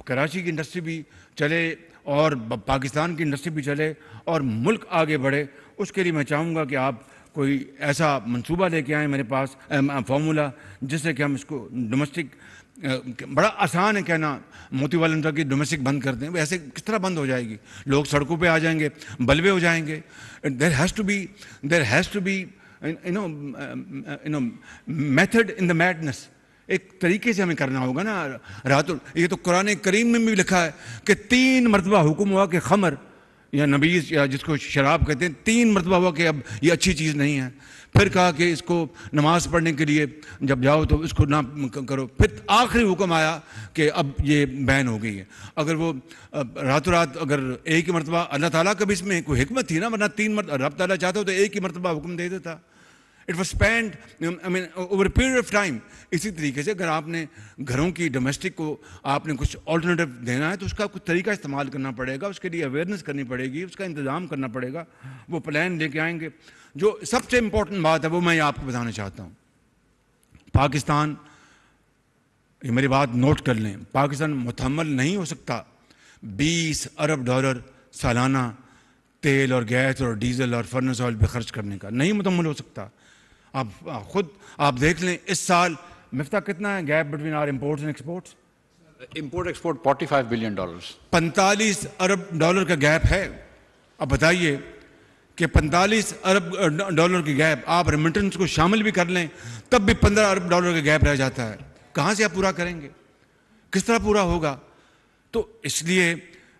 کراچی کی انڈسٹری بھی چلے اور پاکستان کی انڈسٹری بھی چلے اور ملک آگے بڑھے. اس کے لیے میں چاہوں گا کہ آپ کوئی ایسا منصوبہ لے کے آئیں میرے پاس، فارمولا، جس سے کہ ہم اس کو ڈومیسٹک، بڑا آسان ہے کہنا موتی والا کہ ڈومیسٹک بند کر دیں، ایسے کس طرح بند ہو جائے گی؟ لوگ سڑکوں پہ آ جائیں گے، بلوے ہو جائیں گے. There has to be method in the madness. ایک طریقے سے ہمیں کرنا ہوگا نا. یہ تو قرآن کریم میں بھی لکھا ہے کہ 3 مرتبہ حکم ہوا کہ خمر یا نبیذ یا جس کو شراب کہتے ہیں، 3 مرتبہ ہوا کہ اب یہ اچھی چیز نہیں ہے. پھر کہا کہ اس کو نماز پڑھنے کے لیے جب جاؤ تو اس کو نہ کرو. پھر آخری حکم آیا کہ اب یہ بین ہو گئی ہے. اگر وہ راتوں رات اگر ایک ہی مرتبہ، اللہ تعالیٰ کا بھی اس میں کوئی حکمت تھی نا، ورنہ 3 مرتبہ رب تعالیٰ چاہتا ہو تو ایک ہی مرتبہ حکم دے دیتا. It was spent over a period of time. اسی طریقے سے اگر آپ نے گھروں کی ڈومیسٹک کو آپ نے کچھ آلٹرنیٹو دینا ہے تو اس کا کچھ طریقہ استعمال کرنا پڑے گا، اس کے لیے اویئرنیس کرنی پڑے گی، اس کا انتظام کرنا پڑے گا. وہ پلان لے کے آئیں گے. جو سب سے امپورٹنٹ بات ہے وہ میں آپ کو بتانا چاہتا ہوں. پاکستان، یہ میری بات نوٹ کر لیں، پاکستان متحمل نہیں ہو سکتا $20 ارب سالانہ تیل اور گیس اور ڈیزل اور فرنس آئل پہ خرچ کرنے کا. نہیں متحمل ہو سکتا. آپ دیکھ لیں اس سال مفتاح کتنا ہے gap between our imports and exports? Import export $45 billion. $45 ارب کا گیپ ہے. اب بتائیے کہ $45 ارب کی گیپ، آپ ریمیٹنس کو شامل بھی کر لیں تب بھی $15 ارب کا گیپ رہ جاتا ہے. کہاں سے آپ پورا کریں گے؟ کس طرح پورا ہوگا؟ تو اس لیے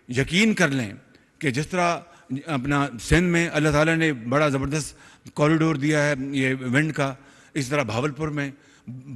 یقین کر لیں کہ جس طرح اپنا سندھ میں اللہ تعالیٰ نے بڑا زبردست کوریڈور دیا ہے یہ ونڈ کا، اس طرح بھاولپور میں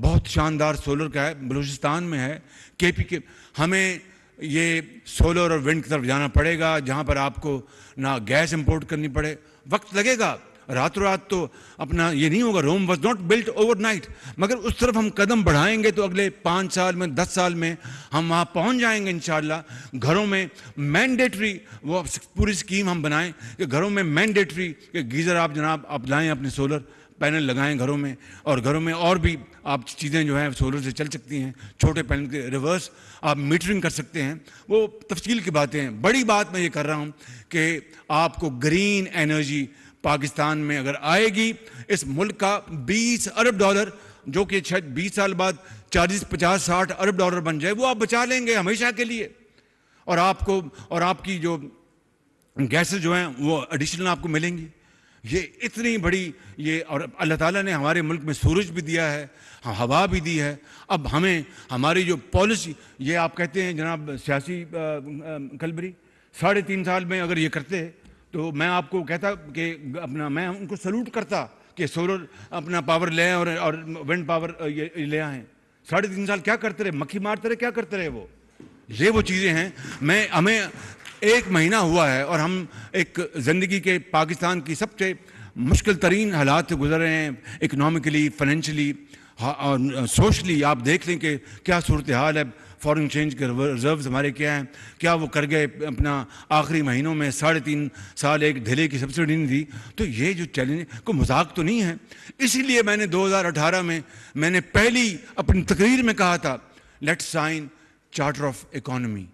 بہت شاندار سولر کا ہے، بلوچستان میں ہے KPK. ہمیں یہ سولر اور ونڈ کی طرف جانا پڑے گا جہاں پر آپ کو نہ گیس امپورٹ کرنی پڑے. وقت لگے گا، راتوں رات تو اپنا یہ نہیں ہوگا. Rome was not built overnight, مگر اس طرف ہم قدم بڑھائیں گے تو اگلے 5 سال میں 10 سال میں ہم وہاں پہنچ جائیں گے انشاءاللہ. گھروں میں مینڈیٹری وہ پوری اسکیم ہم بنائیں کہ گھروں میں مینڈیٹری کہ گیزر آپ جناب آپ لائیں اپنے سولر پینل لگائیں گھروں میں، اور گھروں میں اور بھی آپ چیزیں جو ہیں سولر سے چل سکتی ہیں، چھوٹے پینل کے ریورس آپ میٹرنگ کر سکتے ہیں، وہ تفصیل کی باتیں ہیں۔ بڑی بات میں یہ کر رہا ہوں کہ آپ کو گرین انرجی پاکستان میں اگر آئے گی، اس ملک کا $20 ارب جو کہ شاید 20 سال بعد 40 50 60 ارب ڈالر بن جائے، وہ آپ بچا لیں گے ہمیشہ کے لیے، اور آپ کو اور آپ کی جو گیسز جو ہیں وہ ایڈیشنل آپ کو ملیں گی۔ یہ اتنی بڑی یہ، اور اللہ تعالیٰ نے ہمارے ملک میں سورج بھی دیا ہے، ہوا بھی دی ہے۔ اب ہمیں ہماری جو پالیسی، یہ آپ کہتے ہیں جناب سیاسی کلبری 3.5 سال میں اگر یہ کرتے تو میں آپ کو کہتا کہ میں ان کو سلوٹ کرتا کہ سولر اپنا پاور لیں اور ونڈ پاور یہ لے آئیں۔ 3.5 سال کیا کرتے رہے؟ مکھی مارتے رہے، کیا کرتے رہے وہ؟ یہ وہ چیزیں ہیں۔ ہمیں 1 مہینہ ہوا ہے اور ہم ایک زندگی کے پاکستان کی سب سے مشکل ترین حالات سے گزر رہے ہیں، اکنامکلی، فائنینشلی اور سوشلی۔ آپ دیکھ لیں کہ کیا صورتحال ہے، فارن ایکسچینج کے ریزروز ہمارے کیا ہیں، کیا وہ کر گئے اپنا آخری مہینوں میں 3.5 سال ایک دھلے کی سبسڈی نہیں دی۔ تو یہ جو چیلنج کوئی مذاق تو نہیں ہے۔ اسی لیے میں نے 2018 میں نے پہلی اپنی تقریر میں کہا تھا let's sign charter of economy.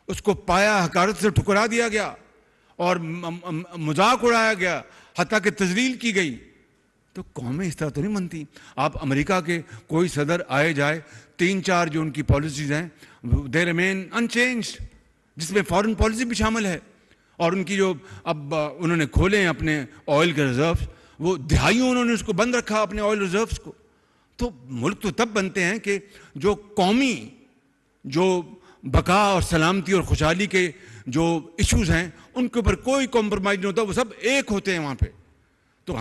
اس کو پایا حقارت سے ٹھکرا دیا گیا اور مذاق اڑایا گیا، حتیٰ کہ تذلیل کی گئی۔ تو قومیں اس طرح تو نہیں بنتی۔ آپ امریکہ کے کوئی صدر آئے جائے، 3-4 جو ان کی پالیسیز ہیں دے ریمین انچینجڈ، جس میں فارن پالیسی بھی شامل ہے، اور ان کی جو اب انہوں نے کھولے ہیں اپنے آئل کے ریزروز، وہ دہائیوں انہوں نے اس کو بند رکھا اپنے آئل ریزروز کو۔ تو ملک تو تب بنتے ہیں کہ جو قومی جو بقا اور سلامتی اور خوشحالی کے جو ایشوز ہیں ان کے اوپر کوئی کمپرومائز نہیں ہوتا، وہ سب ایک ہوتے ہیں وہاں پہ۔ تو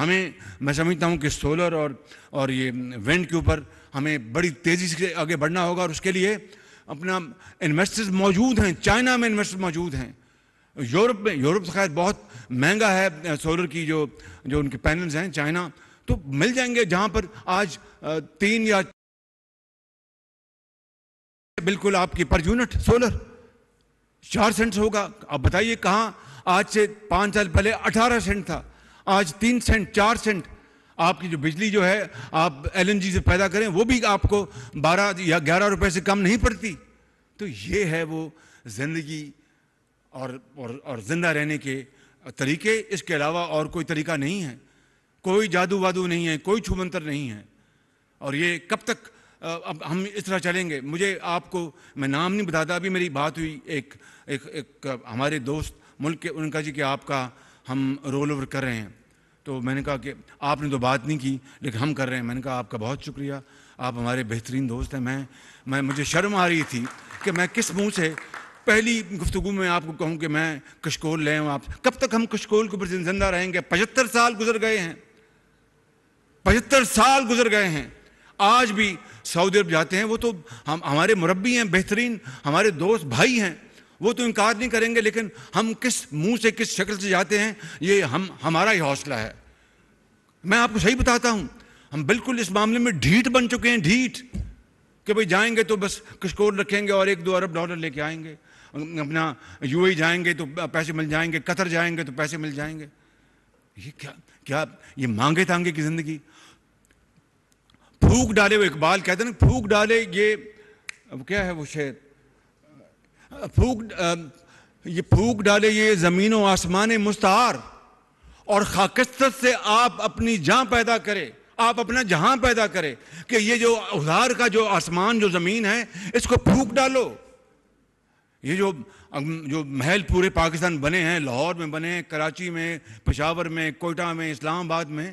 میں سمجھتا ہوں کہ سولر اور یہ ونڈ کے اوپر ہمیں بڑی تیزی سے آگے بڑھنا ہوگا، اور اس کے لیے اپنا انویسٹرز موجود ہیں، چائنا میں انویسٹر موجود ہیں، یورپ خیر بہت مہنگا ہے سولر کی جو ان کے پینلز ہیں، چائنا تو مل جائیں گے جہاں پر آج 3 یا بالکل آپ کی پر یونٹ سولر 4 سینٹ ہوگا۔ آپ بتائیے کہاں آج سے 5 سال پہلے 18 سینٹ تھا، آج 3 سینٹ 4 سینٹ۔ آپ کی جو بجلی جو ہے آپ LNG سے پیدا کریں وہ بھی آپ کو 12 یا 11 روپے سے کم نہیں پڑتی۔ تو یہ ہے وہ زندگی اور زندہ رہنے کے طریقے، اس کے علاوہ اور کوئی طریقہ نہیں ہے، کوئی جادو وادو نہیں ہے، کوئی چھومنتر نہیں ہے۔ اور یہ کب تک اب ہم اس طرح چلیں گے؟ مجھے آپ کو میں نام نہیں بتاتا، ابھی میری بات ہوئی ایک ہمارے دوست ملک کے، ان کا جی کہ آپ کا ہم رول اوور کر رہے ہیں، تو میں نے کہا کہ آپ نے تو بات نہیں کی لیکن ہم کر رہے ہیں۔ میں نے کہا آپ کا بہت شکریہ، آپ ہمارے بہترین دوست ہیں۔ مجھے شرم آ رہی تھی کہ میں کس منہ سے پہلی گفتگو میں آپ کو کہوں کہ میں کشکول لے آؤں۔ آپ کب تک ہم کشکول کے اوپر زندہ رہیں گے؟ 75 سال گزر گئے ہیں، 75 سال گزر گئے ہیں۔ آج بھی سعودی عرب جاتے ہیں، وہ تو ہمارے مربی ہیں، بہترین ہمارے دوست بھائی ہیں، وہ تو انکار نہیں کریں گے، لیکن ہم کس منہ سے کس شکل سے جاتے ہیں یہ ہمارا ہی حوصلہ ہے۔ میں آپ کو صحیح بتاتا ہوں، ہم بالکل اس معاملے میں ڈھیٹ بن چکے ہیں، ڈھیٹ کہ بھئی جائیں گے تو بس کشکول رکھیں گے اور $1-2 ارب لے کے آئیں گے، اپنا UAE جائیں گے تو پیسے مل جائیں گے، قطر جائیں گے تو پیسے مل جائیں گے۔ یہ کیا یہ مانگے تانگے کی زندگی؟ پھونک ڈالے، وہ اقبال کہتے ہیں نا، پھونک ڈالے یہ کیا ہے وہ شعر، یہ پھونک ڈالے یہ زمین و آسمان مستعار، اور خاکستر سے آپ اپنی جہاں پیدا کرے، آپ اپنا جہاں پیدا کرے، کہ یہ جو ادھار کا جو آسمان جو زمین ہے اس کو پھونک ڈالو۔ یہ جو محل پورے پاکستان بنے ہیں، لاہور میں بنے ہیں، کراچی میں، پشاور میں، کوئٹہ میں، اسلام آباد میں،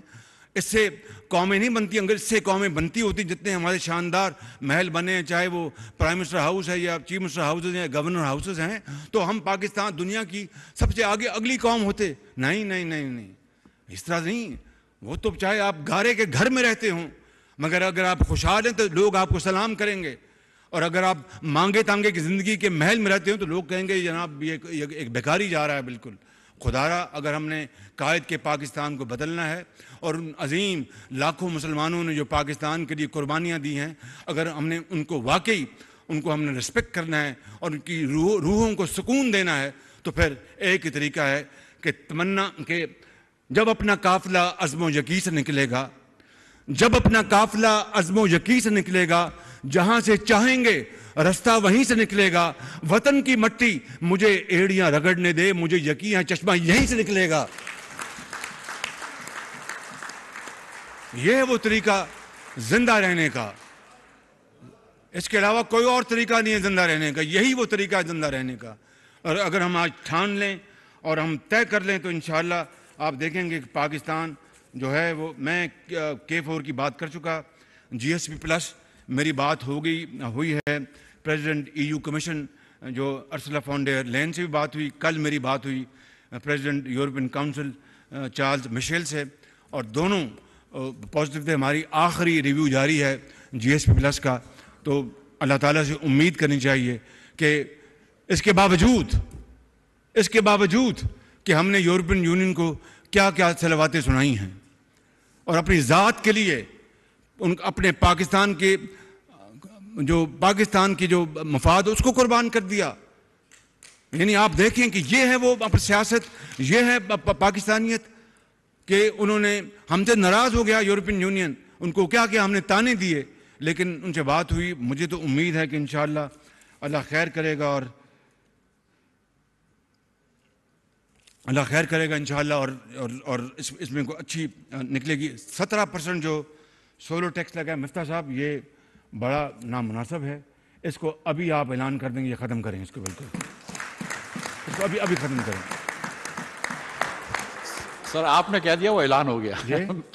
اس سے قومیں نہیں بنتی۔ اگر اس سے قومیں بنتی ہوتی جتنے ہمارے شاندار محل بنے ہیں، چاہے وہ پرائم منسٹر ہاؤس ہے یا چیف منسٹر ہاؤسز ہیں یا گورنر ہاؤسز ہیں، تو ہم پاکستان دنیا کی سب سے آگے اگلی قوم ہوتے۔ نہیں، اس طرح نہیں۔ وہ تو چاہے آپ گارے کے گھر میں رہتے ہوں، مگر اگر آپ خوشحال ہیں تو لوگ آپ کو سلام کریں گے، اور اگر آپ مانگے تانگے کی زندگی کے محل میں رہتے ہوں تو لوگ کہیں گے جناب یہ ایک بیکاری جا رہا ہے۔ بالکل خدارا اگر ہم نے قائد کے پاکستان کو بدلنا ہے، اور ان عظیم لاکھوں مسلمانوں نے جو پاکستان کے لیے قربانیاں دی ہیں، اگر ہم نے ان کو واقعی ہم نے رسپیکٹ کرنا ہے اور ان کی روحوں کو سکون دینا ہے، تو پھر ایک ہی طریقہ ہے کہ تمنا کہ جب اپنا قافلہ عزم و یقین سے نکلے گا جب اپنا قافلہ عزم و یقین سے نکلے گا، جہاں سے چاہیں گے رستہ وہیں سے نکلے گا، وطن کی مٹی مجھے ایڑیاں رگڑنے دے، مجھے یقین چشمہ یہیں سے نکلے گا۔ یہ ہے وہ طریقہ زندہ رہنے کا، اس کے علاوہ کوئی اور طریقہ نہیں ہے زندہ رہنے کا، یہی وہ طریقہ ہے زندہ رہنے کا۔ اور اگر ہم آج ٹھان لیں اور ہم طے کر لیں تو انشاءاللہ آپ دیکھیں گے کہ پاکستان جو ہے وہ، میں K4 کی بات کر چکا، GSP+ میری بات ہوئی ہے، پریزیڈنٹ EU کمیشن جو ارسلا فون ڈر لین سے بھی بات ہوئی، کل میری بات ہوئی president European council Charles Michel سے، اور دونوں پازیٹیو تھے۔ ہماری آخری ریویو جاری ہے GSP+ کا، تو اللہ تعالیٰ سے امید کرنی چاہیے کہ اس کے باوجود کہ ہم نے یورپین یونین کو کیا کیا صلواتیں سنائی ہیں اور اپنی ذات کے لیے اپنے پاکستان کی جو مفاد اس کو قربان کر دیا، یعنی آپ دیکھیں کہ یہ ہے وہ سیاست، یہ ہے پاکستانیت، کہ انہوں نے ہم سے ناراض ہو گیا یورپین یونین، ان کو کیا کیا، ہم نے تانے دیے، لیکن ان سے بات ہوئی۔ مجھے تو امید ہے کہ انشاءاللہ اللہ خیر کرے گا، اور اللہ خیر کرے گا انشاءاللہ، اور اس میں کوئی اچھی نکلے گی۔ 17% جو سولر ٹیکس لگا ہے مفتاح صاحب، یہ بڑا نامناسب ہے، اس کو ابھی آپ اعلان کر دیں گے، یہ ختم کریں اس کو، بالکل اس کو ابھی ختم کریں۔ سر آپ نے کہہ دیا وہ اعلان ہو گیا،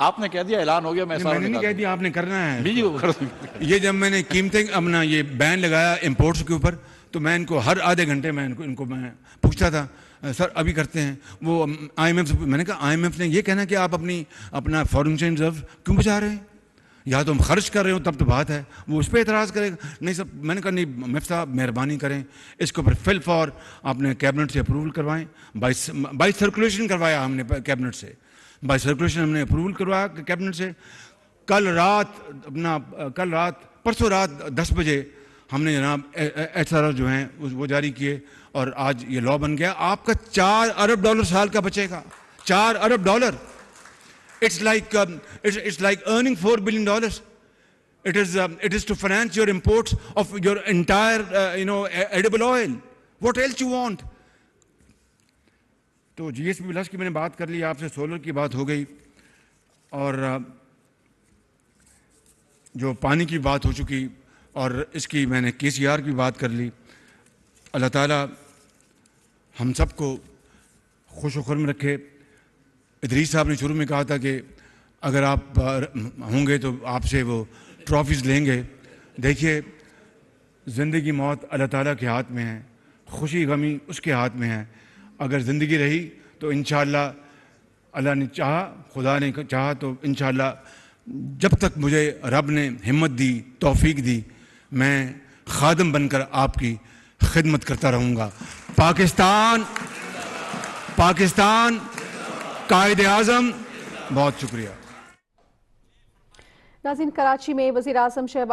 آپ نے کہہ دیا اعلان ہو گیا، میں نے نہیں کہہ دیا، آپ نے کرنا ہے۔ یہ جب میں نے قیمتیں اپنا یہ بین لگایا امپورٹس کے اوپر، تو میں ان کو ہر آدھے گھنٹے میں ان کو میں پوچھتا تھا، سر ابھی کرتے ہیں وہ IMF سے، میں نے کہا IMF نے یہ کہنا کہ آپ اپنا فارن ایکسچینج ریزرو کیوں بچا رہے ہیں، یا تو ہم خرچ کر رہے ہوں تب تو بات ہے، وہ اس پہ اعتراض کرے گا۔ نہیں سر، میں نے کہا نہیں مفتی صاحب مہربانی کریں، اس کو پھر فل فور آپ نے کیبنٹ سے اپروول کروائیں، بائی سرکولیشن کروایا ہم نے کیبنٹ سے، بائی سرکولیشن ہم نے اپروول کروایا کیبنٹ سے۔ پرسوں رات 10 بجے ہم نے جناب HRR جو ہیں وہ جاری کیے، اور آج یہ لا بن گیا۔ آپ کا $4 ارب سال کا بچے گا، $4 ارب۔ It's like earning $4 billion. It is to finance your imports of your entire, edible oil. What else you want? تو GSP+ کی میں نے بات کر لی، آپ سے سولر کی بات ہو گئی، اور جو پانی کی بات ہو چکی، اور اس کی میں نے KCR کی بات کر لی۔ اللہ تعالیٰ ہم سب کو خوش و خرم رکھے۔ ادریس صاحب نے شروع میں کہا تھا کہ اگر آپ ہوں گے تو آپ سے وہ ٹرافیز لیں گے۔ دیکھیے، زندگی موت اللہ تعالیٰ کے ہاتھ میں ہے، خوشی غمی اس کے ہاتھ میں ہے۔ اگر زندگی رہی تو انشاءاللہ اللہ نے چاہا، خدا نے چاہا تو انشاءاللہ جب تک مجھے رب نے ہمت دی، توفیق دی، میں خادم بن کر آپ کی خدمت کرتا رہوں گا۔ پاکستان قائد اعظم، بہت شکریہ۔ ناظرین، کراچی میں وزیر اعظم شہباز